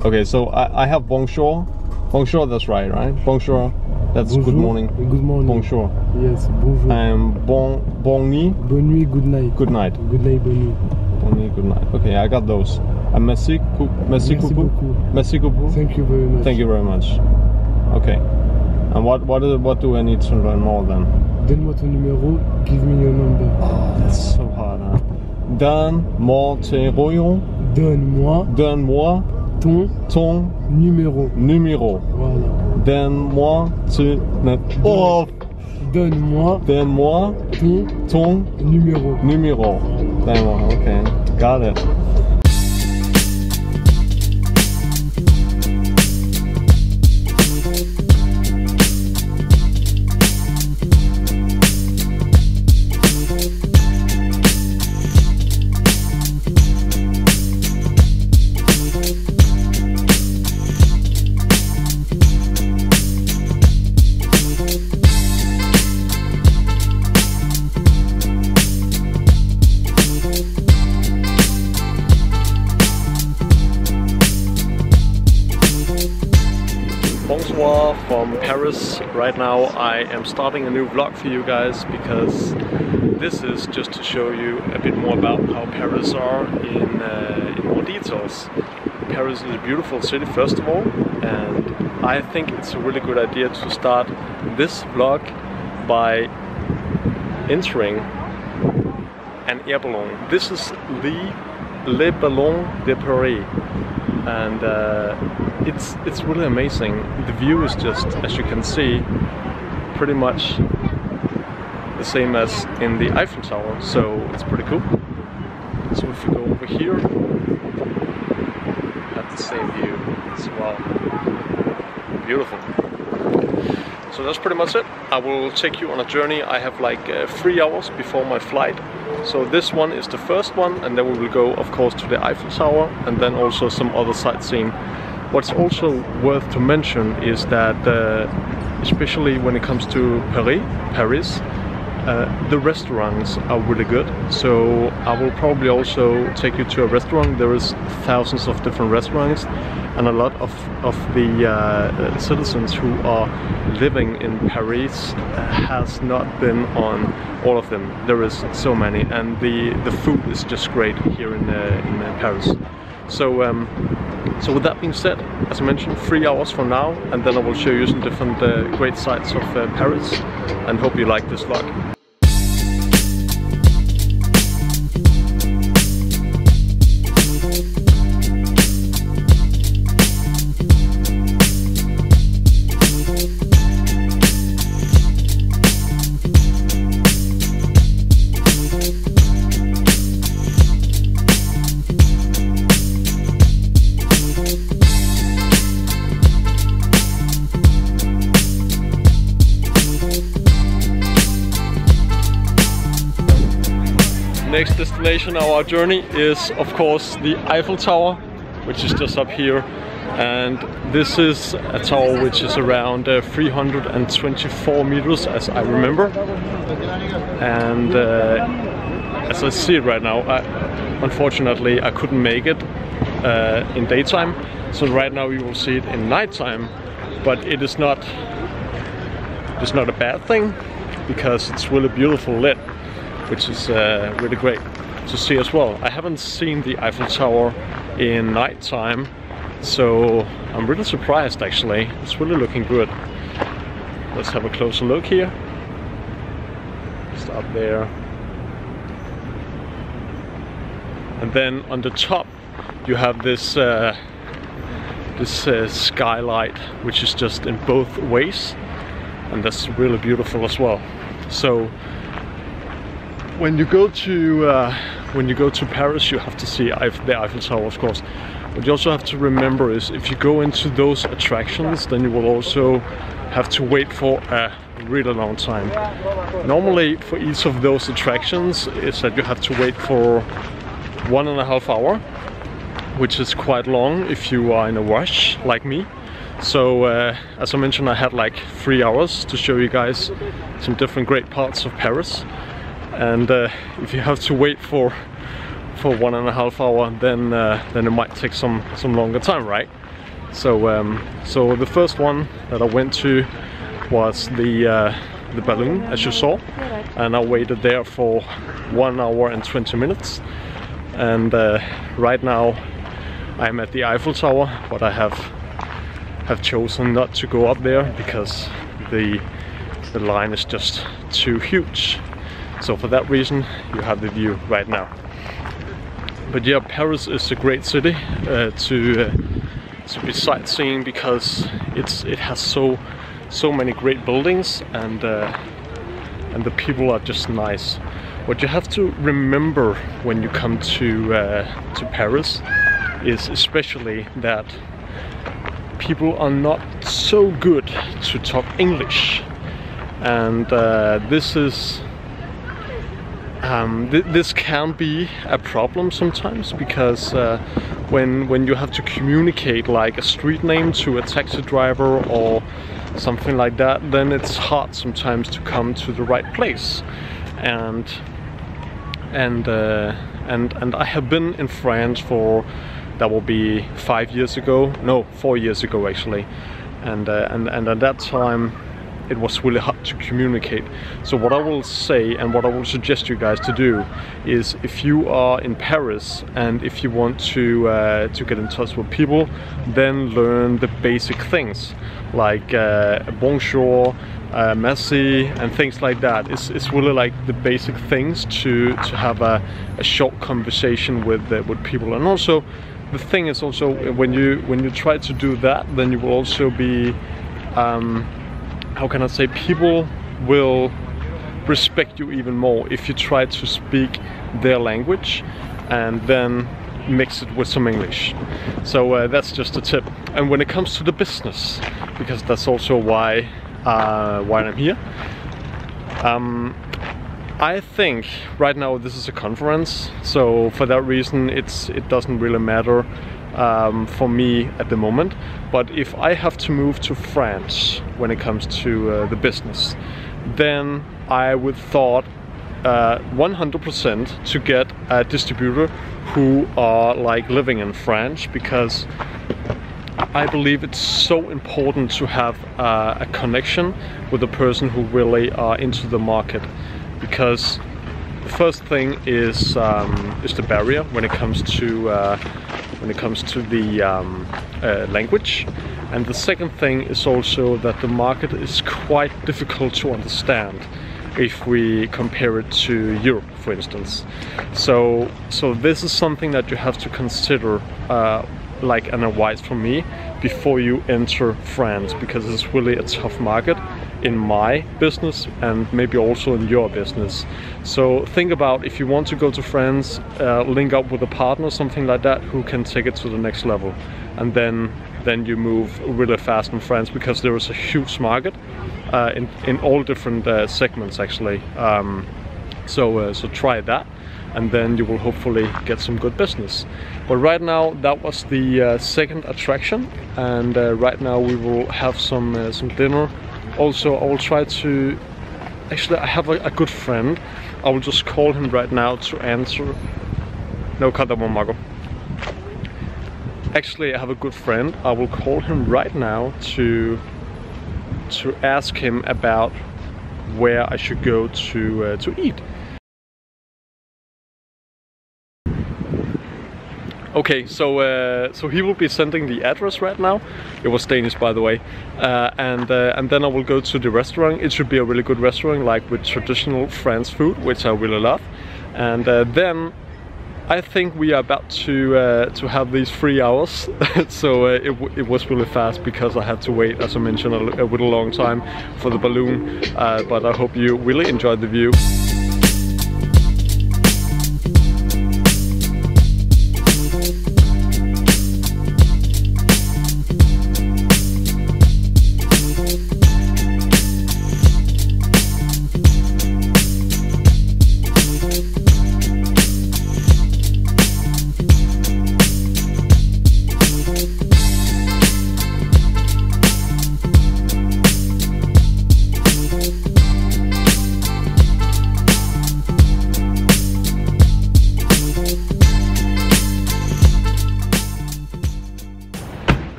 Okay, so I have bonjour. Bonjour, that's right? Bonjour, that's bonjour. Good morning. Good morning. Bonjour. Yes, bonjour. And bon nuit. Bonne nuit, good night. Good night. Good night, bonne nuit. Bonne nuit, good night. Okay, I got those. And merci beaucoup. Merci beaucoup. Merci beaucoup. Thank you very much. Thank you very much. Okay. And what do I need to learn more then? Donne-moi ton numéro. Give me your number. Oh, that's so hard. Huh? Donne-moi ton numéro. Donne-moi ton numéro. Voilà. Donne-moi ton numéro. Donne-moi. Okay, got it. Bonsoir from Paris. Right now I am starting a new vlog for you guys because this is just to show you a bit more about how Paris are in more details. Paris is a beautiful city first of all, and I think it's a really good idea to start this vlog by entering an air balloon. This is Le Ballon de Paris, and it's really amazing. The view is just, as you can see, pretty much the same as in the Eiffel Tower, so it's pretty cool. So if you go over here, have the same view as well. Beautiful. So that's pretty much it. I will take you on a journey. I have like 3 hours before my flight. So this one is the first one, and then we will go of course to the Eiffel Tower and then also some other sightseeing. What's also worth to mention is that especially when it comes to Paris, the restaurants are really good. So I will probably also take you to a restaurant. There is thousands of different restaurants, and a lot of the citizens who are living in Paris has not been on all of them. There is so many, and the food is just great here in Paris. So with that being said, as I mentioned, 3 hours from now, and then I will show you some different great sights of Paris, and hope you like this vlog. Next destination of our journey is of course the Eiffel Tower, which is just up here, and this is a tower which is around 324 meters as I remember, and as I see it right now, unfortunately I couldn't make it in daytime, so right now you will see it in nighttime, but it's not a bad thing because it's really beautiful lit, which is really great to see as well. I haven't seen the Eiffel Tower in nighttime, so I'm really surprised actually. It's really looking good. Let's have a closer look here. Just up there. And then on the top you have this skylight, which is just in both ways, and that's really beautiful as well. So when you go to Paris, you have to see the Eiffel Tower, of course. What you also have to remember is if you go into those attractions, then you will also have to wait for a really long time. Normally, for each of those attractions, is that you have to wait for 1.5 hours, which is quite long if you are in a rush like me. So as I mentioned, I had like 3 hours to show you guys some different great parts of Paris. And if you have to wait for 1.5 hours, then it might take some longer time, right? So the first one that I went to was the balloon, as you saw, and I waited there for 1 hour and 20 minutes. And right now I'm at the Eiffel Tower, but I have chosen not to go up there because the line is just too huge. So for that reason, you have the view right now. But yeah, Paris is a great city to be sightseeing because it has so many great buildings, and the people are just nice. What you have to remember when you come to Paris is especially that people are not so good to talk English, and this can be a problem sometimes, because when you have to communicate like a street name to a taxi driver or something like that, then it's hard sometimes to come to the right place. And I have been in France for, that will be 4 years ago actually, and at that time it was really hard to communicate. So what I will say and what I will suggest you guys to do is, if you are in Paris and if you want to get in touch with people, then learn the basic things like bonjour, merci, and things like that. It's really like the basic things to have a short conversation with people. And also the thing is also, when you try to do that, then you will also be how can I say, people will respect you even more if you try to speak their language and then mix it with some English. So that's just a tip. And when it comes to the business, because that's also why I'm here, I think right now this is a conference, so for that reason it doesn't really matter for me at the moment. But if I have to move to France when it comes to the business, then I would thought 100% to get a distributor who are like living in France, because I believe it's so important to have a connection with a person who really are into the market. Because the first thing is the barrier when it comes to the language, and the second thing is also that the market is quite difficult to understand if we compare it to Europe, for instance. So this is something that you have to consider, like an advice from me, before you enter France, because it's really a tough market in my business and maybe also in your business. So think about, if you want to go to France, link up with a partner, something like that, who can take it to the next level, and then you move really fast in France, because there is a huge market in all different segments actually. So try that, and then you will hopefully get some good business. But right now that was the second attraction, and right now we will have some dinner. Also, I will try to, actually I have a good friend, I will just call him right now to answer. No, cut that one, Marco. Actually, I have a good friend, I will call him right now to ask him about where I should go to eat. Okay, so he will be sending the address right now. It was Danish, by the way, and then I will go to the restaurant. It should be a really good restaurant, like with traditional French food, which I really love. And then I think we are about to have these 3 hours. So it was really fast because I had to wait, as I mentioned, a little long time for the balloon. But I hope you really enjoyed the view.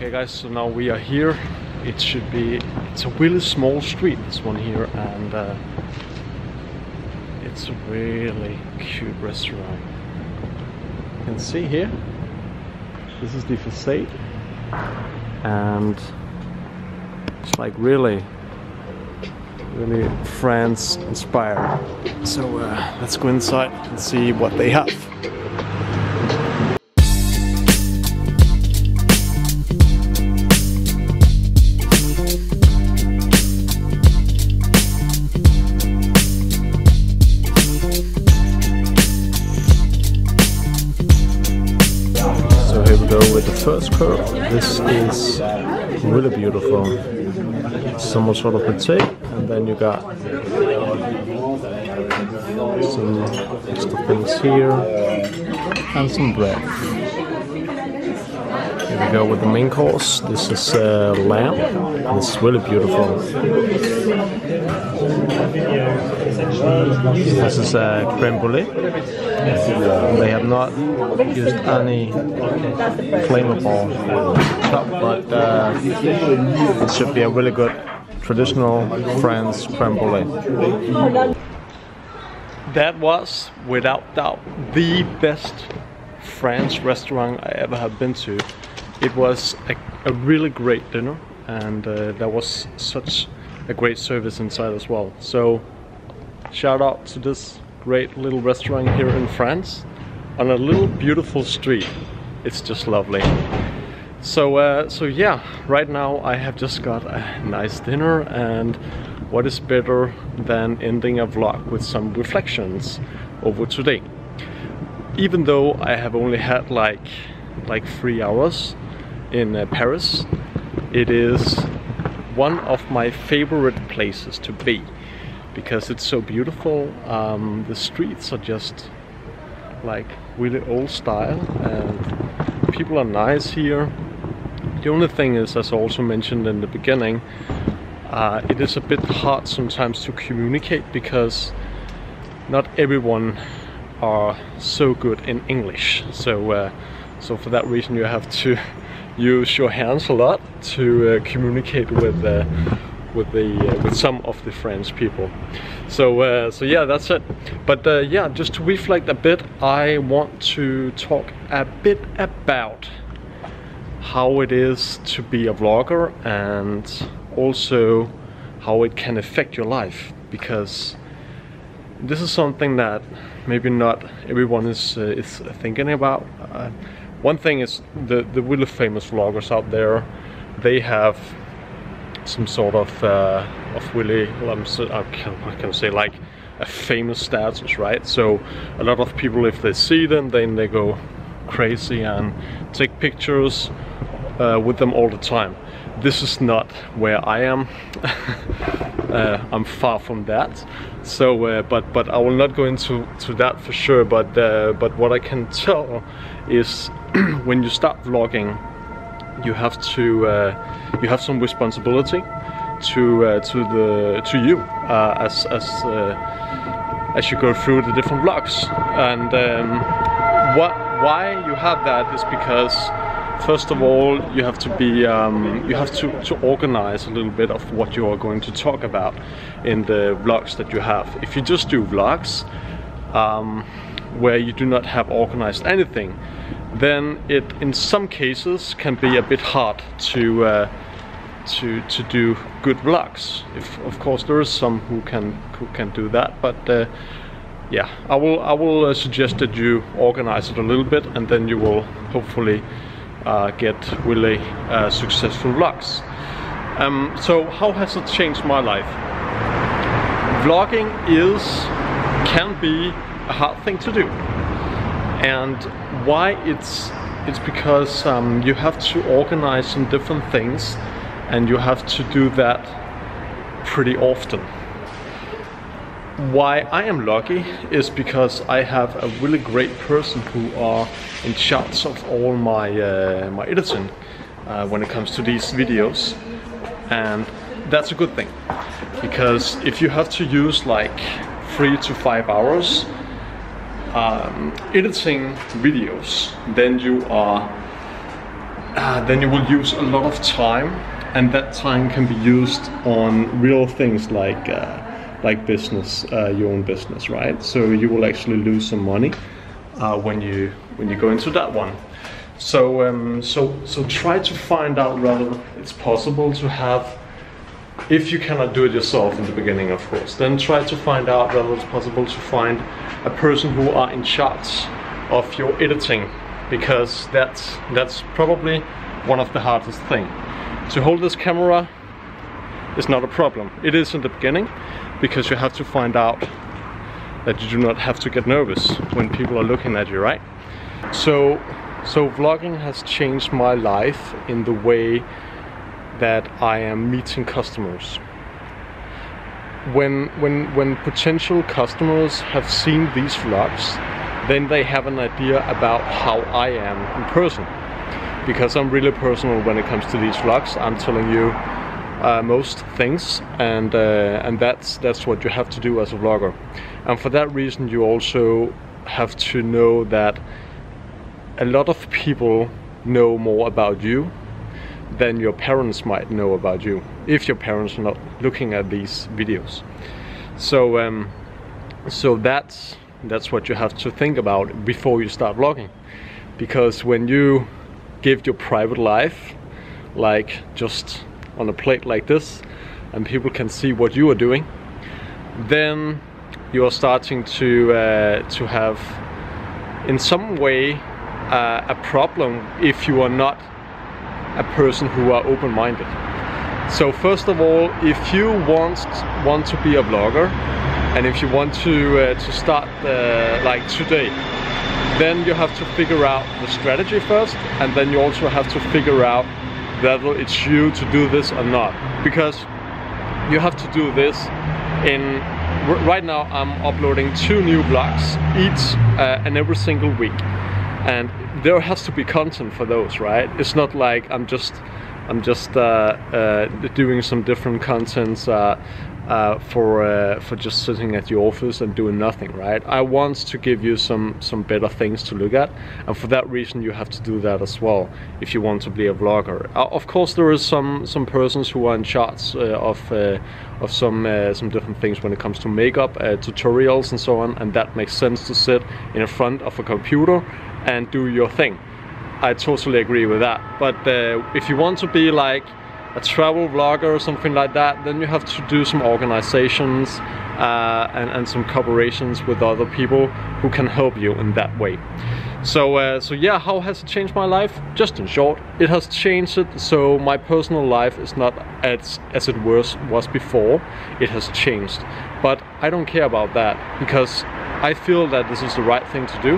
Okay guys, so now we are here. It's a really small street, this one here, and it's a really cute restaurant. You can see here, this is the facade, and it's like really France inspired. So let's go inside and see what they have. So here we go with the first curve. This is really beautiful. Some sort of potato, and then you got some extra things here and some bread. Here we go with the main course. This is lamb, and it's really beautiful. This is creme brulee. They have not used any flammable top, but it should be a really good traditional French creme brulee. That was, without doubt, the best French restaurant I ever have been to. It was a really great dinner, and there was such a great service inside as well. So shout out to this great little restaurant here in France on a little beautiful street. It's just lovely. So yeah, right now I have just got a nice dinner, and what is better than ending a vlog with some reflections over today. Even though I have only had like 3 hours in Paris, it is one of my favorite places to be because it's so beautiful. The streets are just like really old style, and people are nice here. The only thing is, as I also mentioned in the beginning, it is a bit hard sometimes to communicate because not everyone are so good in English. So for that reason you have to use your hands a lot to communicate with some of the French people. So yeah, that's it. But yeah, just to reflect a bit, I want to talk a bit about how it is to be a vlogger, and also how it can affect your life, because this is something that maybe not everyone is thinking about. One thing is the really famous vloggers out there, they have some sort of really, I can say, like a famous status, right? So a lot of people, if they see them, then they go crazy and take pictures with them all the time. This is not where I am. I'm far from that. So but I will not go into that for sure, but what I can tell is when you start vlogging, you have to you have some responsibility to you as you go through the different vlogs. And why you have that is because, first of all, you have to be you have to organize a little bit of what you are going to talk about in the vlogs that you have. If you just do vlogs where you do not have organized anything, then it in some cases can be a bit hard to do good vlogs. Of course there is some who can do that, but yeah, I will suggest that you organize it a little bit, and then you will hopefully get really successful vlogs. So how has it changed my life? Vlogging can be a hard thing to do, and why it's because you have to organize some different things, and you have to do that pretty often. Why I am lucky is because I have a really great person who are in charge of all my my editing when it comes to these videos, and that's a good thing, because if you have to use like 3 to 5 hours editing videos, then you are then you will use a lot of time, and that time can be used on real things like business, your own business, right? So you will actually lose some money when you go into that one. So so try to find out whether it's possible to have, if you cannot do it yourself in the beginning, of course, then try to find out whether it's possible to find a person who are in charge of your editing, because that's probably one of the hardest thing. To hold this camera is not a problem. It is in the beginning, because you have to find out that you do not have to get nervous when people are looking at you, right? So vlogging has changed my life in the way that I am meeting customers. When potential customers have seen these vlogs, then they have an idea about how I am in person. Because I'm really personal when it comes to these vlogs. I'm telling you most things, and that's what you have to do as a vlogger. And for that reason, you also have to know that a lot of people know more about you than your parents might know about you, if your parents are not looking at these videos. So so that's what you have to think about before you start vlogging. Because when you give your private life, like just on a plate like this, and people can see what you are doing, then you are starting to have in some way a problem if you are not a person who are open-minded. So first of all, if you want to be a vlogger, and if you want to start like today, then you have to figure out the strategy first, and then you also have to figure out whether it's you to do this or not. Because you have to do this in... Right now I'm uploading 2 new vlogs each and every single week. And there has to be content for those, right? It's not like I'm just doing some different contents for just sitting at the office and doing nothing, right? I want to give you some better things to look at, and for that reason you have to do that as well if you want to be a vlogger. Of course, there is some persons who are in charge of some different things when it comes to makeup tutorials and so on, and that makes sense to sit in front of a computer and do your thing. I totally agree with that. But if you want to be like a travel vlogger or something like that, then you have to do some organizations and some collaborations with other people who can help you in that way. So so yeah, how has it changed my life? Just in short, it has changed it so my personal life is not as it was before. It has changed, but I don't care about that, because I feel that this is the right thing to do,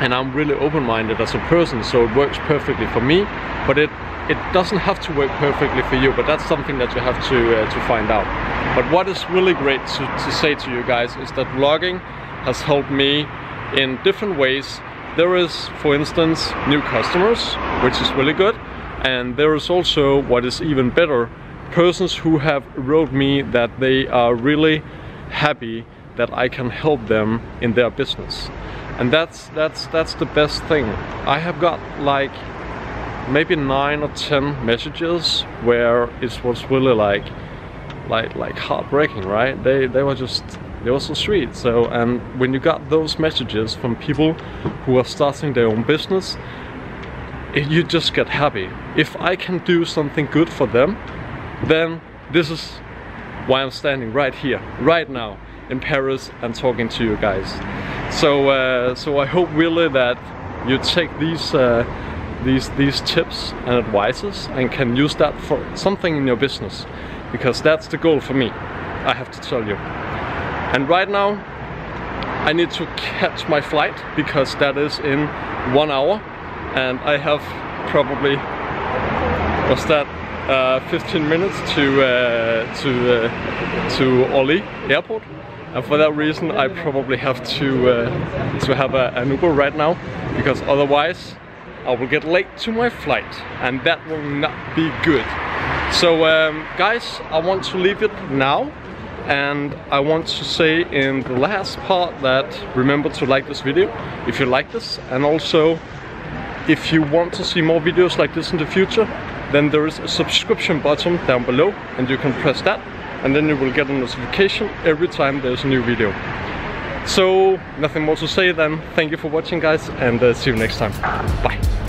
and I'm really open-minded as a person, so it works perfectly for me. But it doesn't have to work perfectly for you, but that's something that you have to find out. But what is really great to say to you guys is that vlogging has helped me in different ways. There is, for instance, new customers, which is really good, and there is also, what is even better, persons who have wrote me that they are really happy that I can help them in their business. And that's the best thing. I have got like maybe 9 or 10 messages where it was really like heartbreaking, right? They were so sweet. So, and when you got those messages from people who are starting their own business, you just get happy. If I can do something good for them, then this is why I'm standing right here, right now in Paris and talking to you guys. So so I hope really that you take these tips and advices and can use that for something in your business, because that's the goal for me, I have to tell you. And right now I need to catch my flight, because that is in 1 hour, and I have probably, what's that, 15 minutes to Orly airport. And for that reason I probably have to have an Uber right now, because otherwise I will get late to my flight, and that will not be good. So guys, I want to leave it now, and I want to say in the last part that remember to like this video if you like this, and also if you want to see more videos like this in the future, then there is a subscription button down below, and you can press that, and then you will get a notification every time there's a new video. So nothing more to say than thank you for watching, guys, and see you next time. Bye.